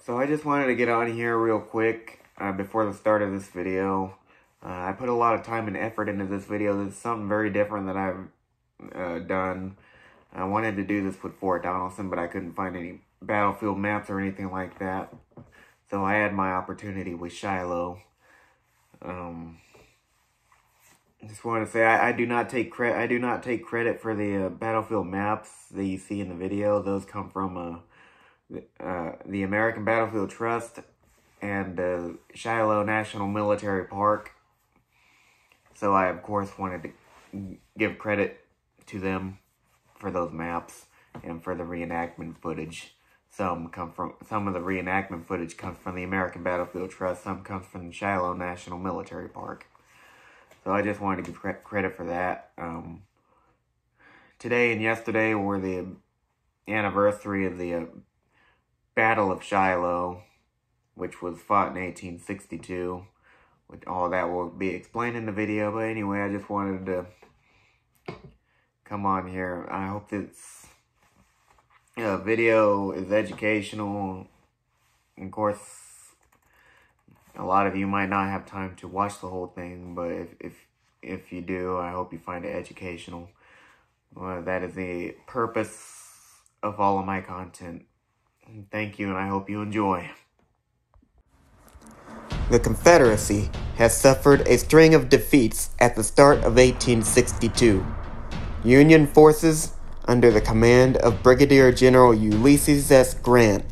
So I just wanted to get on here real quick before the start of this video. I put a lot of time and effort into this video. This is something very different that I've done. I wanted to do this with Fort Donelson, but I couldn't find any battlefield maps or anything like that. So I had my opportunity with Shiloh. Just want to say I do not take credit for the battlefield maps that you see in the video. Those come from the American Battlefield Trust and Shiloh National Military Park. So I, of course, wanted to give credit to them for those maps and for the reenactment footage. Some of the reenactment footage comes from the American Battlefield Trust. Some comes from Shiloh National Military Park. So I just wanted to give credit for that. Today and yesterday were the anniversary of the Battle of Shiloh, which was fought in 1862. All that will be explained in the video. But anyway, I just wanted to come on here. I hope this video is educational. Of course, a lot of you might not have time to watch the whole thing, but if you do, I hope you find it educational. That is the purpose of all of my content. Thank you, and I hope you enjoy. The Confederacy has suffered a string of defeats at the start of 1862. Union forces, under the command of Brigadier General Ulysses S. Grant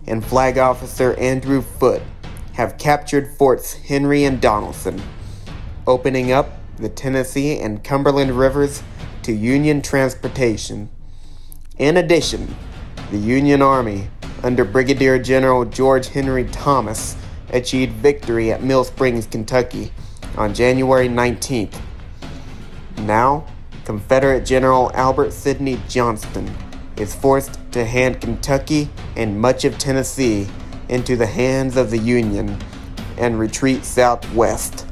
and Flag Officer Andrew Foote, have captured Forts Henry and Donelson, opening up the Tennessee and Cumberland rivers to Union transportation. In addition, the Union Army, under Brigadier General George Henry Thomas, achieved victory at Mill Springs, Kentucky on January 19th. Now, Confederate General Albert Sidney Johnston is forced to hand Kentucky and much of Tennessee into the hands of the Union and retreat southwest.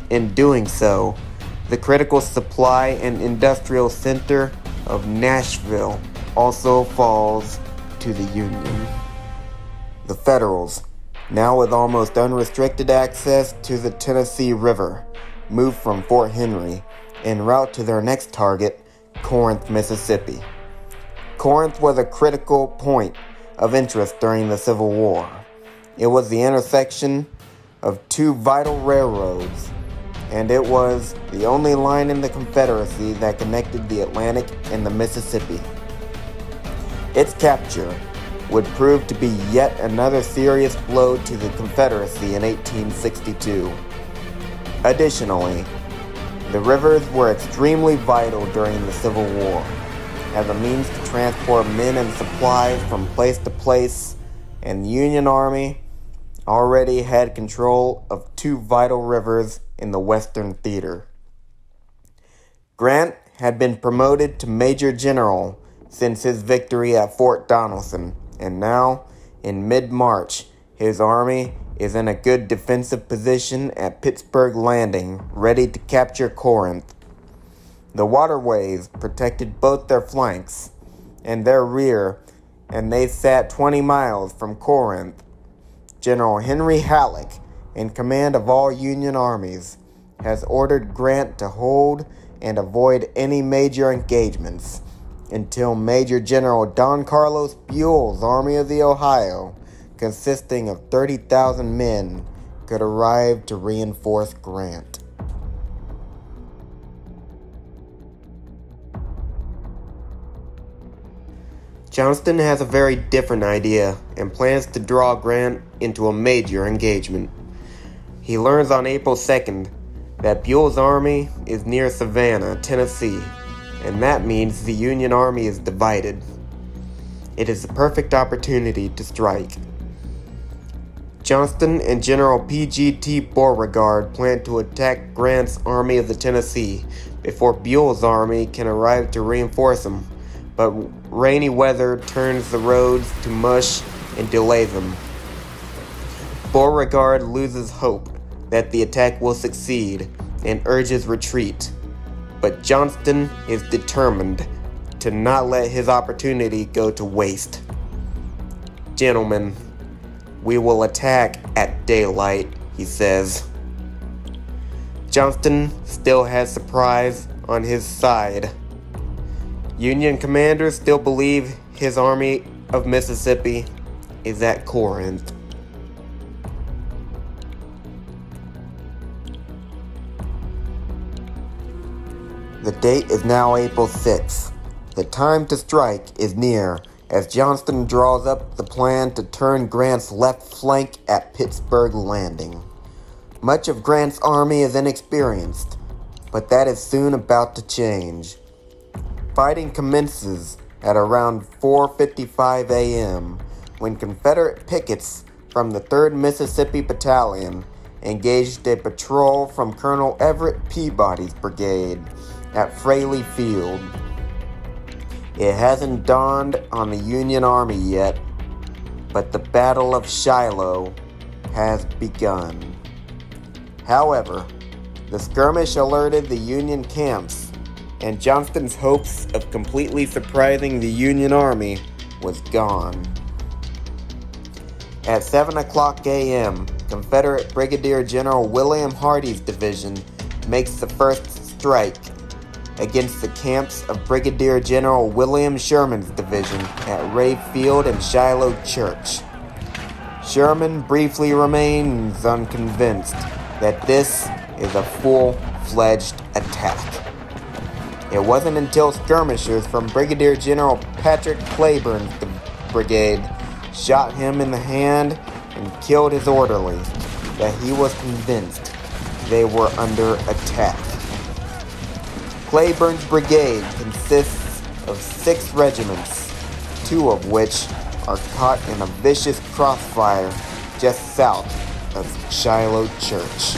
In doing so, the critical supply and industrial center of Nashville also falls to the Union. The Federals, now with almost unrestricted access to the Tennessee River, moved from Fort Henry en route to their next target, Corinth, Mississippi. Corinth was a critical point of interest during the Civil War. It was the intersection of two vital railroads, and it was the only line in the Confederacy that connected the Atlantic and the Mississippi. Its capture would prove to be yet another serious blow to the Confederacy in 1862. Additionally, the rivers were extremely vital during the Civil War as a means to transport men and supplies from place to place, and the Union Army already had control of two vital rivers in the Western Theater. Grant had been promoted to Major General since his victory at Fort Donelson, and now, in mid-March, his army is in a good defensive position at Pittsburgh Landing, ready to capture Corinth. The waterways protected both their flanks and their rear, and they sat 20 miles from Corinth. General Henry Halleck, in command of all Union armies, has ordered Grant to hold and avoid any major engagements until Major General Don Carlos Buell's Army of the Ohio, consisting of 30,000 men, could arrive to reinforce Grant. Johnston has a very different idea and plans to draw Grant into a major engagement. He learns on April 2nd that Buell's army is near Savannah, Tennessee, and that means the Union Army is divided. It is the perfect opportunity to strike. Johnston and General P.G.T. Beauregard plan to attack Grant's Army of the Tennessee before Buell's army can arrive to reinforce him, but rainy weather turns the roads to mush and delays them. Beauregard loses hope that the attack will succeed and urges retreat, but Johnston is determined to not let his opportunity go to waste. Gentlemen, "We will attack at daylight," he says. Johnston still has surprise on his side. Union commanders still believe his Army of Mississippi is at Corinth. The date is now April 6th. The time to strike is near as Johnston draws up the plan to turn Grant's left flank at Pittsburgh Landing. Much of Grant's army is inexperienced, but that is soon about to change. Fighting commences at around 4:55 a.m. when Confederate pickets from the 3rd Mississippi Battalion engaged a patrol from Colonel Everett Peabody's brigade at Fraley Field. It hasn't dawned on the Union Army yet, but the Battle of Shiloh has begun. However, the skirmish alerted the Union camps, and Johnston's hopes of completely surprising the Union Army was gone. At 7 o'clock a.m., Confederate Brigadier General William Hardee's division makes the first strike against the camps of Brigadier General William Sherman's division at Ray Field and Shiloh Church. Sherman briefly remains unconvinced that this is a full-fledged attack. It wasn't until skirmishers from Brigadier General Patrick Cleburne's brigade shot him in the hand and killed his orderly that he was convinced they were under attack. Cleburne's brigade consists of 6 regiments, 2 of which are caught in a vicious crossfire just south of Shiloh Church.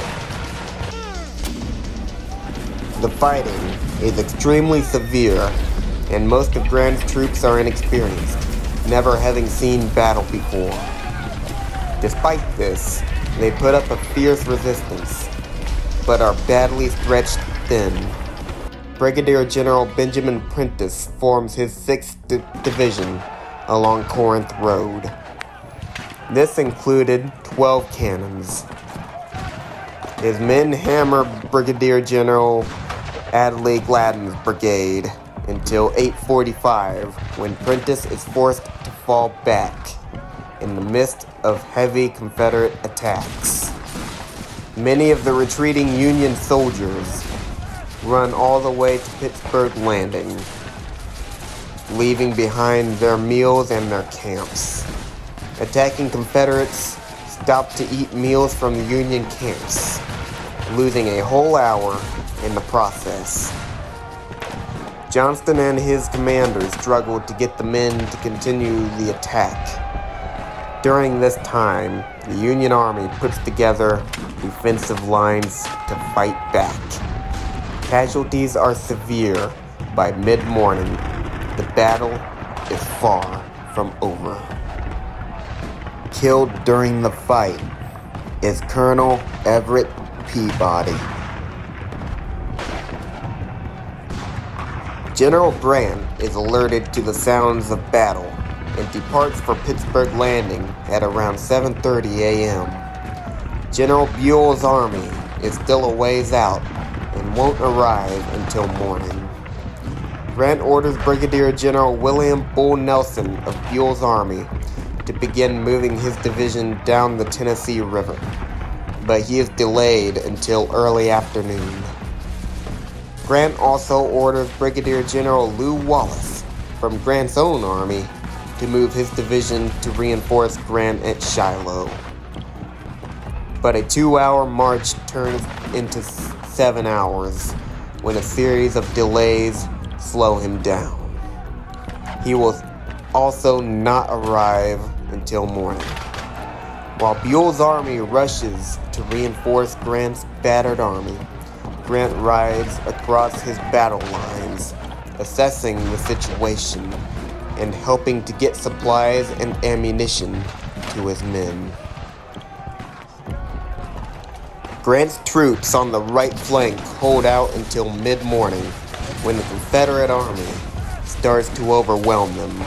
The fighting is extremely severe, and most of Grant's troops are inexperienced, never having seen battle before. Despite this, they put up a fierce resistance, but are badly stretched thin. Brigadier General Benjamin Prentiss forms his 6th Division along Corinth Road. This included 12 cannons. His men hammer Brigadier General Adlai Gladden's brigade until 8:45, when Prentiss is forced to fall back in the midst of heavy Confederate attacks. Many of the retreating Union soldiers run all the way to Pittsburgh Landing, leaving behind their meals and their camps. Attacking Confederates stopped to eat meals from the Union camps, losing a whole hour in the process. Johnston and his commanders struggled to get the men to continue the attack. During this time, the Union Army puts together defensive lines to fight back. Casualties are severe. By mid-morning, the battle is far from over. Killed during the fight is Colonel Everett Peabody. General Grant is alerted to the sounds of battle and departs for Pittsburgh Landing at around 7:30 a.m. General Buell's army is still a ways out and won't arrive until morning. Grant orders Brigadier General William Bull Nelson of Buell's army to begin moving his division down the Tennessee River, but he is delayed until early afternoon. Grant also orders Brigadier General Lew Wallace from Grant's own army to move his division to reinforce Grant at Shiloh. But a 2-hour march turns into 7 hours when a series of delays slow him down. He will also not arrive until morning. While Buell's army rushes to reinforce Grant's battered army, Grant rides across his battle lines, assessing the situation and helping to get supplies and ammunition to his men. Grant's troops on the right flank hold out until mid-morning, when the Confederate army starts to overwhelm them.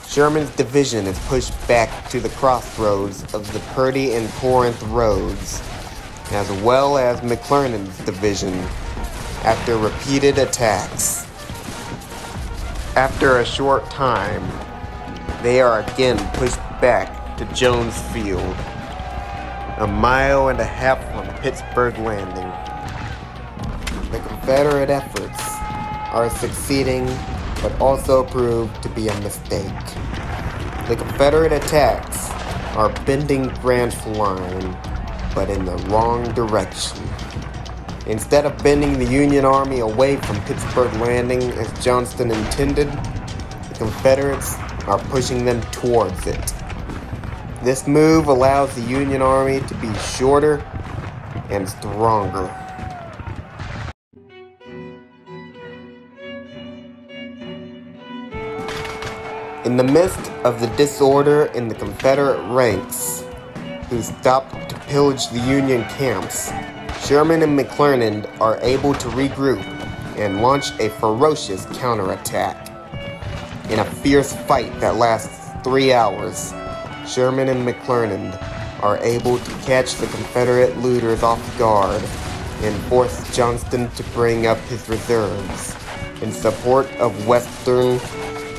Sherman's division is pushed back to the crossroads of the Purdy and Corinth roads, as well as McClernand's division, after repeated attacks. After a short time, they are again pushed back to Jones Field, a mile and a half from Pittsburgh Landing. The Confederate efforts are succeeding, but also prove to be a mistake. The Confederate attacks are bending Grant's line, but in the wrong direction. Instead of bending the Union Army away from Pittsburgh Landing as Johnston intended, the Confederates are pushing them towards it. This move allows the Union Army to be shorter and stronger. In the midst of the disorder in the Confederate ranks, who stopped to pillage the Union camps, Sherman and McClernand are able to regroup and launch a ferocious counterattack. In a fierce fight that lasts 3 hours, Sherman and McClernand are able to catch the Confederate looters off guard and force Johnston to bring up his reserves in support of western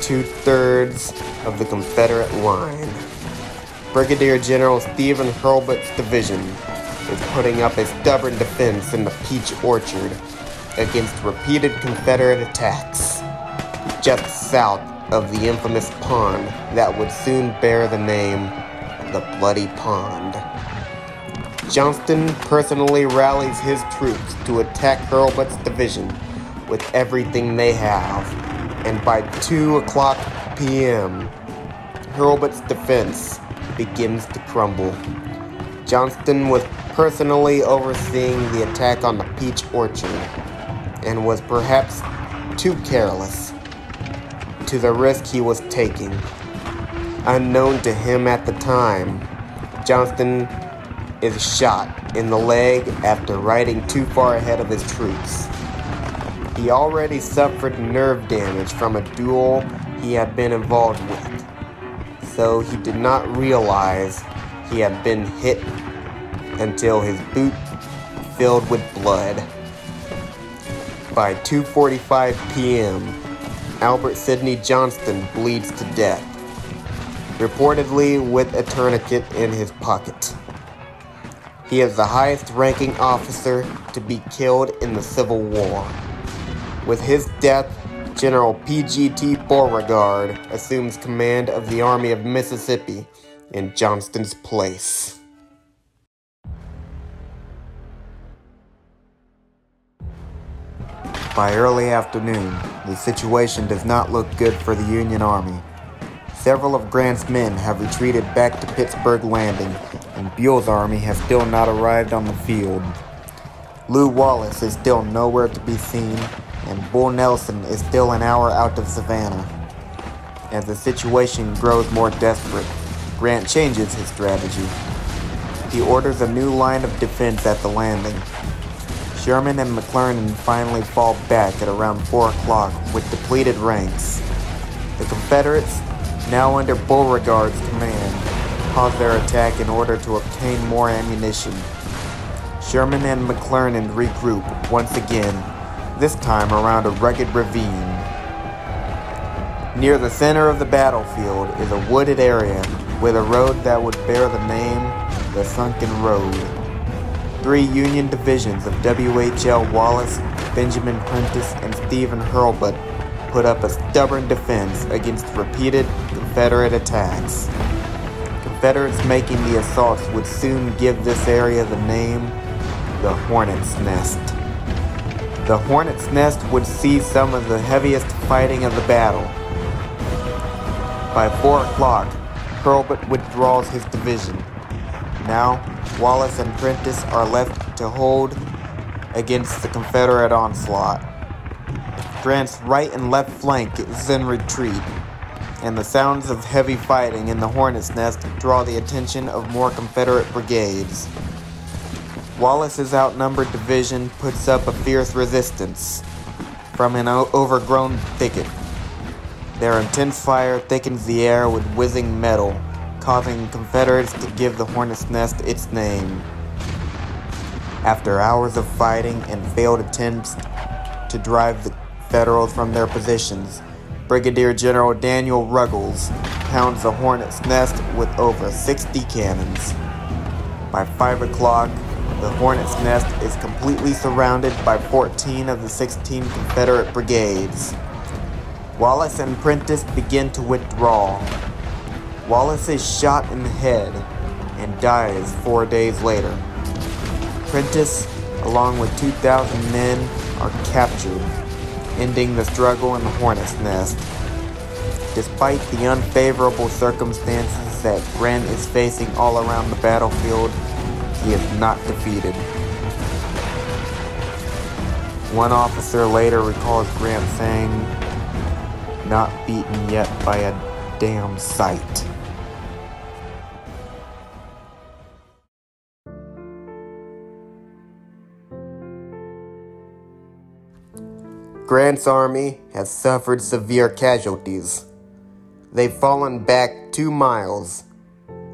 2/3 of the Confederate line. Brigadier General Stephen Hurlbut's division is putting up a stubborn defense in the Peach Orchard against repeated Confederate attacks, just south of the infamous pond that would soon bear the name the Bloody Pond. Johnston personally rallies his troops to attack Hurlbut's division with everything they have, and by 2:00 p.m., Hurlbut's defense begins to crumble. Johnston was personally overseeing the attack on the Peach Orchard and was perhaps too careless to the risk he was taking. Unknown to him at the time, Johnston is shot in the leg after riding too far ahead of his troops. He already suffered nerve damage from a duel he had been involved with, so he did not realize he had been hit until his boot filled with blood. By 2:45 p.m., Albert Sidney Johnston bleeds to death, reportedly with a tourniquet in his pocket. He is the highest-ranking officer to be killed in the Civil War. With his death, General P.G.T. Beauregard assumes command of the Army of Mississippi in Johnston's place. By early afternoon, the situation does not look good for the Union Army. Several of Grant's men have retreated back to Pittsburgh Landing, and Buell's army has still not arrived on the field. Lew Wallace is still nowhere to be seen, and Bull Nelson is still an hour out of Savannah. As the situation grows more desperate, Grant changes his strategy. He orders a new line of defense at the landing. Sherman and McClernand finally fall back at around 4 o'clock with depleted ranks. The Confederates, now under Beauregard's command, pause their attack in order to obtain more ammunition. Sherman and McClernand regroup once again, this time around a rugged ravine. Near the center of the battlefield is a wooded area with a road that would bear the name the Sunken Road. 3 Union divisions of W.H.L. Wallace, Benjamin Prentiss, and Stephen Hurlbut put up a stubborn defense against repeated Confederate attacks. Confederates making the assaults would soon give this area the name the Hornet's Nest. The Hornet's Nest would see some of the heaviest fighting of the battle. By 4 o'clock, Hurlbut withdraws his division. Now, Wallace and Prentiss are left to hold against the Confederate onslaught. Grant's right and left flank is in retreat, and the sounds of heavy fighting in the Hornet's Nest draw the attention of more Confederate brigades. Wallace's outnumbered division puts up a fierce resistance from an overgrown thicket. Their intense fire thickens the air with whizzing metal, causing Confederates to give the Hornet's Nest its name. After hours of fighting and failed attempts to drive the Federals from their positions, Brigadier General Daniel Ruggles pounds the Hornet's Nest with over 60 cannons. By 5 o'clock, the Hornet's Nest is completely surrounded by 14 of the 16 Confederate brigades. Wallace and Prentiss begin to withdraw. Wallace is shot in the head and dies 4 days later. Prentiss, along with 2,000 men, are captured, ending the struggle in the Hornet's Nest. Despite the unfavorable circumstances that Grant is facing all around the battlefield, he is not defeated. One officer later recalls Grant saying, "Not beaten yet by a damn sight." Grant's army has suffered severe casualties. They've fallen back 2 miles,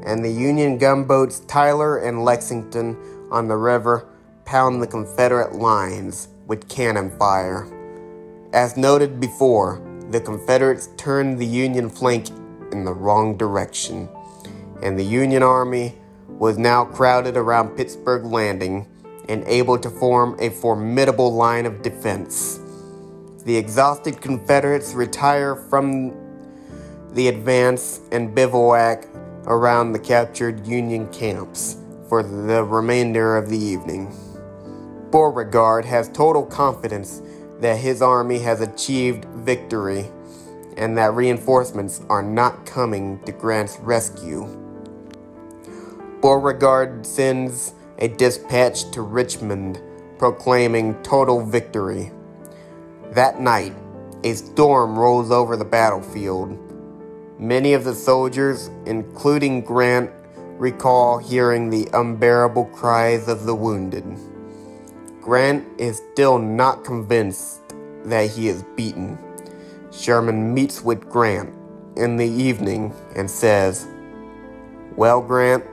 and the Union gunboats Tyler and Lexington on the river pound the Confederate lines with cannon fire. As noted before, the Confederates turned the Union flank in the wrong direction, and the Union army was now crowded around Pittsburgh Landing and able to form a formidable line of defense. The exhausted Confederates retire from the advance and bivouac around the captured Union camps for the remainder of the evening. Beauregard has total confidence that his army has achieved victory and that reinforcements are not coming to Grant's rescue. Beauregard sends a dispatch to Richmond proclaiming total victory. That night, a storm rolls over the battlefield. Many of the soldiers, including Grant, recall hearing the unbearable cries of the wounded. Grant is still not convinced that he is beaten. Sherman meets with Grant in the evening and says, "Well, Grant,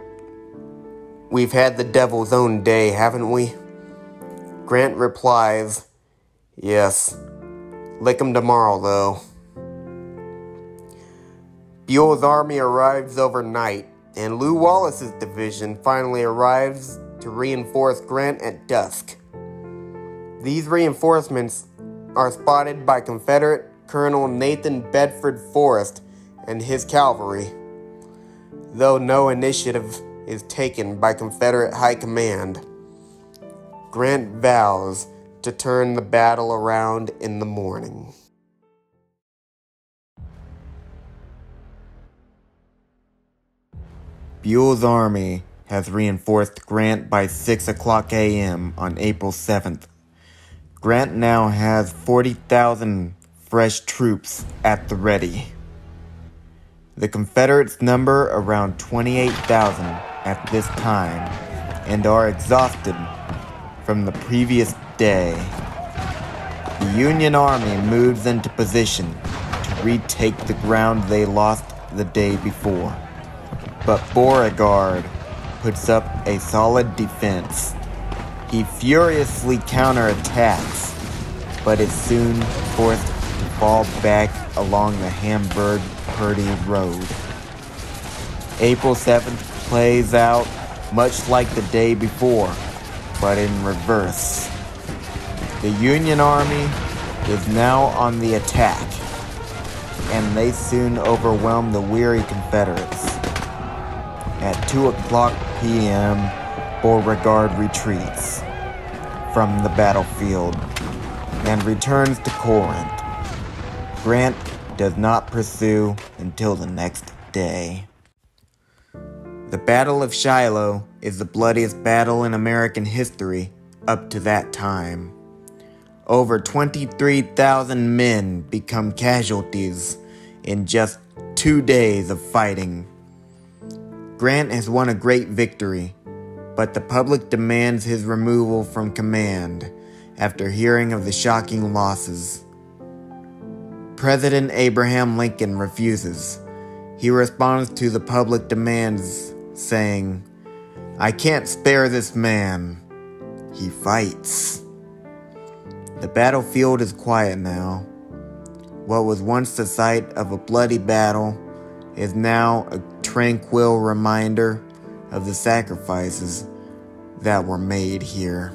we've had the devil's own day, haven't we?" Grant replies, "Yes. Lick 'em tomorrow, though." Buell's army arrives overnight, and Lew Wallace's division finally arrives to reinforce Grant at dusk. These reinforcements are spotted by Confederate Colonel Nathan Bedford Forrest and his cavalry, though no initiative is taken by Confederate High Command. Grant vows to turn the battle around in the morning. Buell's army has reinforced Grant by 6 o'clock a.m. on April 7th. Grant now has 40,000 fresh troops at the ready. The Confederates number around 28,000 at this time and are exhausted from the previous day. The Union army moves into position to retake the ground they lost the day before. But Beauregard puts up a solid defense. He furiously counterattacks, but is soon forced to fall back along the Hamburg-Purdy Road. April 7th plays out much like the day before, but in reverse. The Union Army is now on the attack, and they soon overwhelm the weary Confederates. At 2 o'clock p.m., Beauregard retreats from the battlefield and returns to Corinth. Grant does not pursue until the next day. The Battle of Shiloh is the bloodiest battle in American history up to that time. Over 23,000 men become casualties in just 2 days of fighting. Grant has won a great victory, but the public demands his removal from command after hearing of the shocking losses. President Abraham Lincoln refuses. He responds to the public demands, saying, "I can't spare this man." He fights. The battlefield is quiet now. What was once the site of a bloody battle is now a tranquil reminder of the sacrifices that were made here.